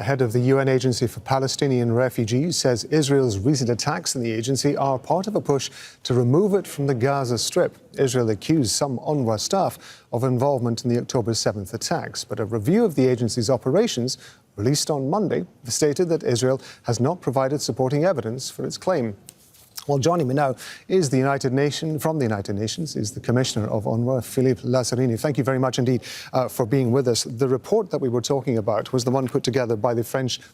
head of the UN Agency for Palestinian Refugees, says Israel's recent attacks on the agency are part of a push to remove it from the Gaza Strip. Israel accused some UNRWA staff of involvement in the October 7th attacks, but a review of the agency's operations released on Monday stated that Israel has not provided supporting evidence for its claim. Well, joining me now is from the United Nations, is the Commissioner of UNRWA, Philippe Lazzarini. Thank you very much indeed for being with us. The report that we were talking about was the one put together by the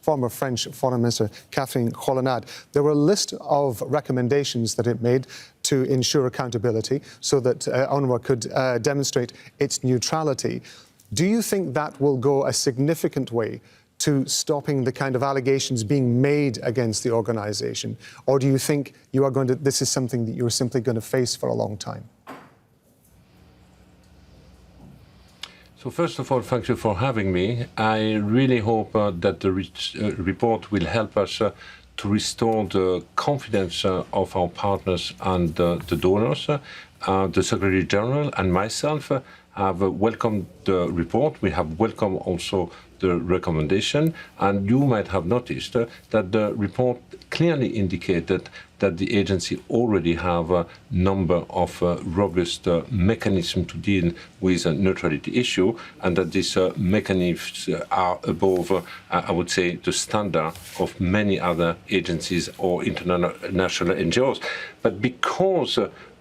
former French Foreign Minister, Catherine Colonna. There were a list of recommendations that it made to ensure accountability so that UNRWA could demonstrate its neutrality. Do you think that will go a significant way to stopping the kind of allegations being made against the organisation? Or do you think this is something that you're simply going to face for a long time? So first of all, thank you for having me. I really hope that the report will help us to restore the confidence of our partners and the donors. The Secretary General and myself have welcomed the report. We have welcomed also the recommendation, and you might have noticed that the report clearly indicated that the agency already have a number of robust mechanisms to deal with a neutrality issue, and that these mechanisms are above, I would say, the standard of many other agencies or international NGOs. But because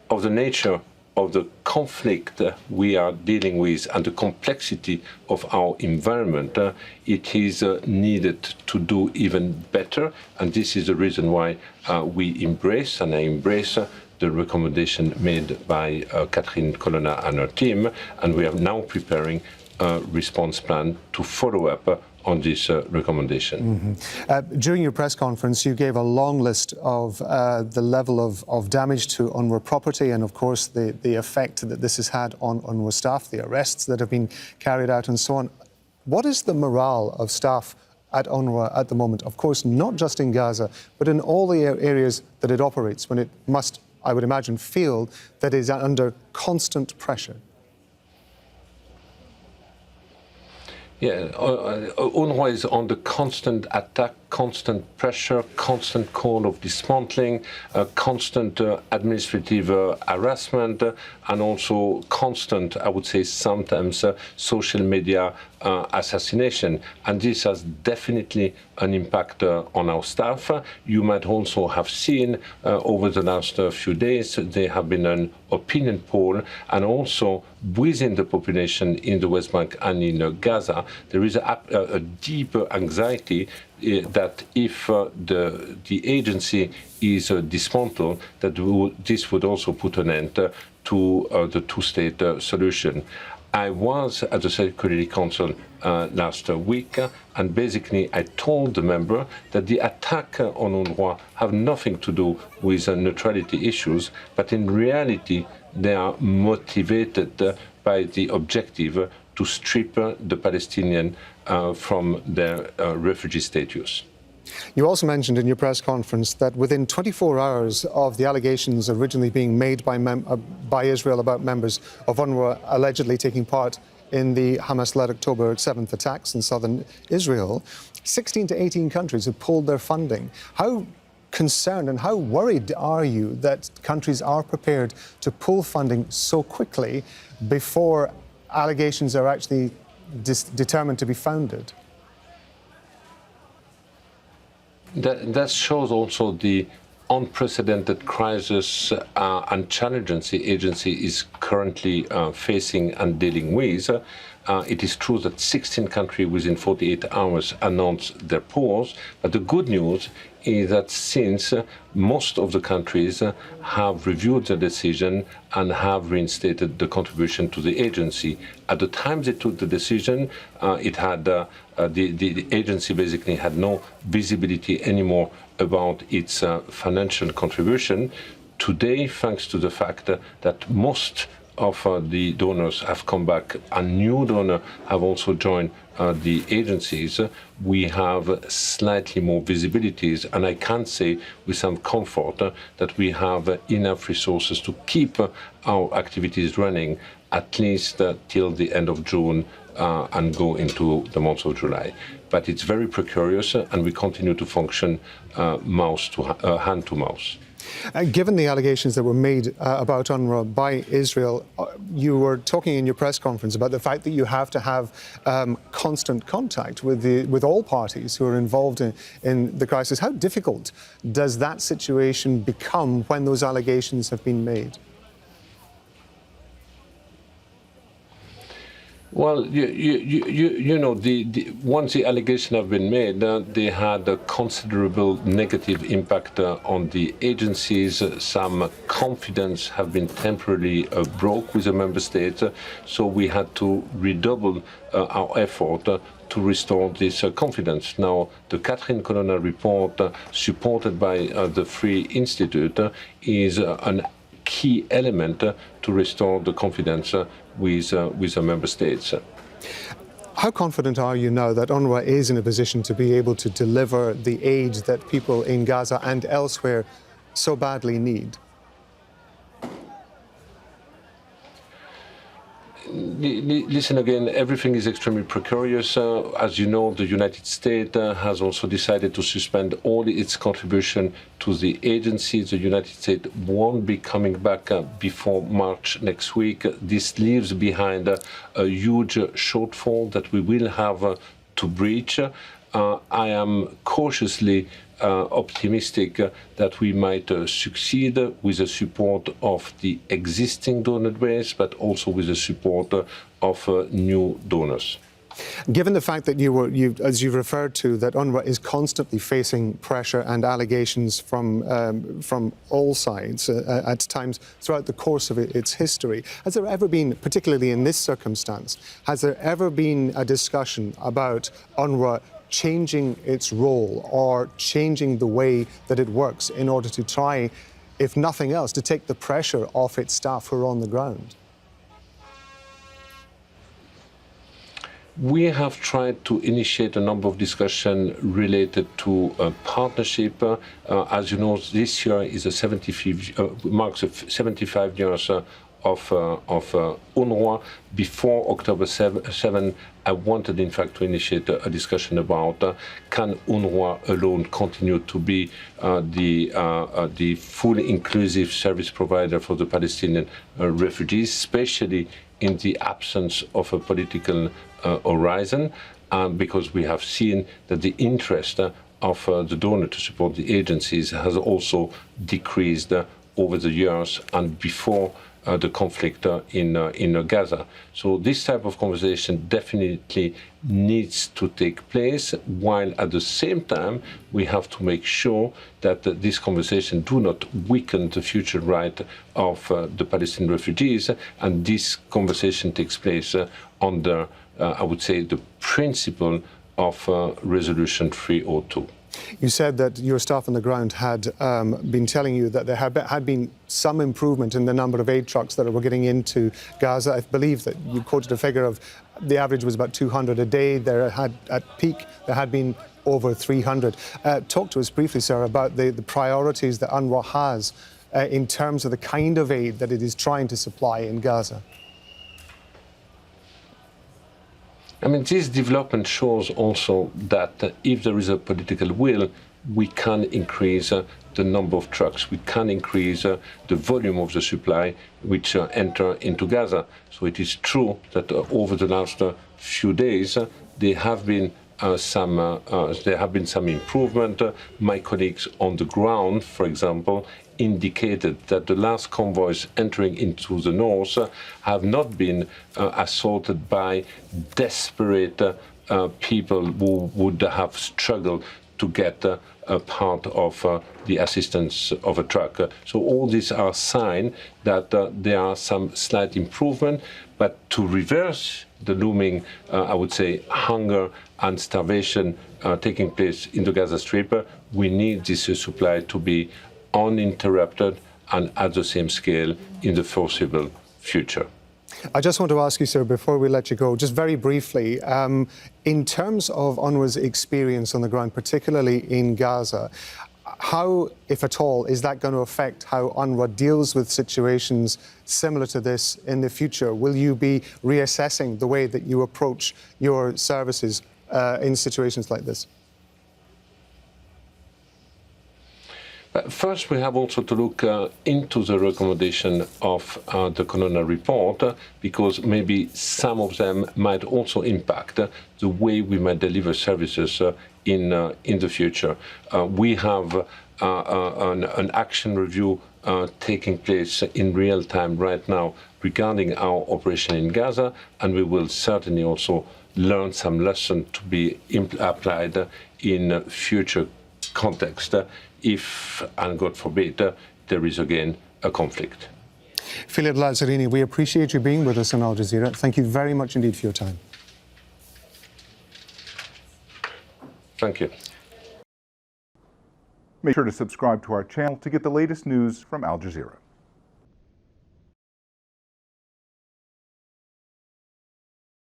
of the nature of the conflict we are dealing with and the complexity of our environment, it is needed to do even better. And this is the reason why we embrace, and I embrace, the recommendation made by Catherine Colonna and her team. And we are now preparing a response plan to follow up on this recommendation. During your press conference, you gave a long list of the level of damage to UNRWA property and, of course, the effect that this has had on UNRWA staff, the arrests that have been carried out and so on. What is the morale of staff at UNRWA at the moment? Of course, not just in Gaza, but in all the areas that it operates, when it must, I would imagine, feel that it is under constant pressure. Yeah, UNRWA is under constant attack, constant pressure, constant call of dismantling, constant administrative harassment, and also constant, I would say sometimes, social media assassination. And this has definitely an impact on our staff. You might also have seen over the last few days, there have been an opinion poll, and also within the population in the West Bank and in Gaza, there is a deeper anxiety that if the agency is dismantled, that this would also put an end to the two-state solution. I was at the Security Council last week, and basically I told the member that the attack on UNRWA have nothing to do with neutrality issues, but in reality they are motivated by the objective to strip the Palestinian from their refugee status. You also mentioned in your press conference that within 24 hours of the allegations originally being made by Israel about members of UNRWA allegedly taking part in the Hamas-led October 7th attacks in southern Israel, 16 to 18 countries have pulled their funding. How concerned and how worried are you that countries are prepared to pull funding so quickly before allegations are actually determined to be founded? That shows also the unprecedented crisis and challenges the agency is currently facing and dealing with. It is true that 16 countries within 48 hours announced their pause, but the good news is that since most of the countries have reviewed the decision and have reinstated the contribution to the agency. At the time they took the decision, the agency basically had no visibility anymore about its financial contribution. Today, thanks to the fact that most of the donors have come back and new donors have also joined the agencies, we have slightly more visibilities, and I can say with some comfort that we have enough resources to keep our activities running at least till the end of June and go into the month of July. but it's very precarious, and we continue to function hand to mouth. Given the allegations that were made about UNRWA by Israel, you were talking in your press conference about the fact that you have to have constant contact with all parties who are involved in the crisis. How difficult does that situation become when those allegations have been made? Well, you know, once the allegations have been made, they had a considerable negative impact on the agencies. Some confidence have been temporarily broke with the member states, so we had to redouble our effort to restore this confidence. Now, the Colonna report, supported by the Free Institute, is an key element to restore the confidence with the member states. How confident are you now that UNRWA is in a position to be able to deliver the aid that people in Gaza and elsewhere so badly need? Listen again, everything is extremely precarious. As you know, the United States has also decided to suspend all its contribution to the agency. The United States won't be coming back before March next week. This leaves behind a huge shortfall that we will have to breach. I am cautiously optimistic that we might succeed with the support of the existing donor base, but also with the support of new donors. Given the fact that as you referred to, that UNRWA is constantly facing pressure and allegations from all sides at times throughout the course of its history, has there ever been, particularly in this circumstance, has there ever been a discussion about UNRWA changing its role or changing the way that it works in order to try, if nothing else, to take the pressure off its staff who are on the ground? We have tried to initiate a number of discussions related to a partnership. As you know, this year is marks 75 years of UNRWA. Before October 7, I wanted, in fact, to initiate a discussion about can UNRWA alone continue to be the fully inclusive service provider for the Palestinian refugees, especially in the absence of a political horizon, because we have seen that the interest of the donor to support the agencies has also decreased over the years and before the conflict in Gaza. So this type of conversation definitely needs to take place, while at the same time we have to make sure that this conversation do not weaken the future right of the Palestinian refugees, and this conversation takes place under, I would say, the principle of Resolution 302. You said that your staff on the ground had been telling you that there had been some improvement in the number of aid trucks that were getting into Gaza. I believe that you quoted a figure of the average was about 200 a day. At peak, there had been over 300. Talk to us briefly, sir, about the priorities that UNRWA has in terms of the kind of aid that it is trying to supply in Gaza. I mean, this development shows also that if there is a political will, we can increase the number of trucks. We can increase the volume of the supply which enter into Gaza. So it is true that over the last few days, there have been some improvement. My colleagues on the ground, for example, indicated that the last convoys entering into the north have not been assaulted by desperate people who would have struggled to get a part of the assistance of a truck. So all these are signs that there are some slight improvement, but to reverse the looming, I would say, hunger and starvation taking place in the Gaza Strip, we need this supply to be uninterrupted and at the same scale in the foreseeable future. I just want to ask you, sir, before we let you go, just very briefly, in terms of UNRWA's experience on the ground, particularly in Gaza, how, if at all, is that going to affect how UNRWA deals with situations similar to this in the future? Will you be reassessing the way that you approach your services in situations like this? First, we have also to look into the recommendation of the Colonna report, because maybe some of them might also impact the way we might deliver services in the future. We have an action review taking place in real time right now regarding our operation in Gaza, and we will certainly also learn some lessons to be applied in future context if, and God forbid, there is again a conflict. Philippe Lazzarini, we appreciate you being with us on Al Jazeera. Thank you very much indeed for your time. Thank you. Make sure to subscribe to our channel to get the latest news from Al Jazeera.